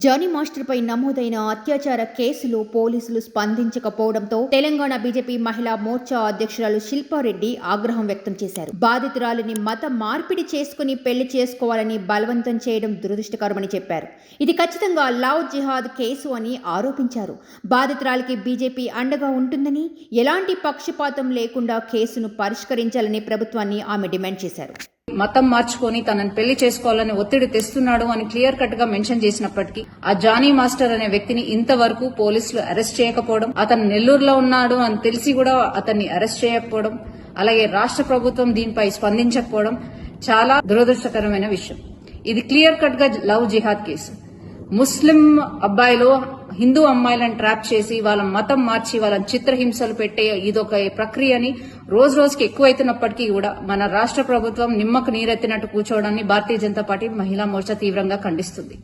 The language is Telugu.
జానీ మాస్టర్ పై నమోదైన అత్యాచార కేసులో పోలీసులు స్పందించకపోవడంతో తెలంగాణ బీజేపీ మహిళా మోర్చా అధ్యక్షురాలు శిల్పారెడ్డి ఆగ్రహం వ్యక్తం చేశారు. బాధితురాలిని మత మార్పిడి చేసుకుని పెళ్లి చేసుకోవాలని బలవంతం చేయడం దురదృష్టకరమని చెప్పారు. ఇది ఖచ్చితంగా లవ్ జిహాద్ కేసు అని ఆరోపించారు. బాధితురాలికి బీజేపీ అండగా ఉంటుందని, ఎలాంటి పక్షపాతం లేకుండా కేసును పరిష్కరించాలని ప్రభుత్వాన్ని ఆమె డిమాండ్ చేశారు. మతం మార్చుకొని తనని పెళ్లి చేసుకోవాలని ఒత్తిడి తెస్తున్నాడు అని క్లియర్ కట్ గా మెన్షన్ చేసినప్పటికీ ఆ జానీ మాస్టర్ అనే వ్యక్తిని ఇంతవరకు పోలీసులు అరెస్ట్ చేయకపోవడం, అతను నెల్లూరులో ఉన్నాడు అని తెలిసి కూడా అతన్ని అరెస్ట్ చేయకపోవడం, అలాగే రాష్ట్ర ప్రభుత్వం దీనిపై స్పందించకపోవడం చాలా దురదృష్టకరమైన విషయం. ఇది క్లియర్ కట్ గా లవ్ జిహాద్ కేసు. ముస్లిం అబ్బాయిలు హిందూ అమ్మాయిలను ట్రాప్ చేసి వాళ్ళ మతం మార్చి వాళ్ళని చిత్రహింసలు పెట్టే ఇదొక ప్రక్రియని రోజు రోజుకి ఎక్కువైతున్నప్పటికీ కూడా మన రాష్ట్ర ప్రభుత్వం నిమ్మకు నీరెత్తినట్టు కూర్చోవడాన్ని భారతీయ జనతా పార్టీ మహిళా మోర్చా తీవ్రంగా ఖండిస్తుంది.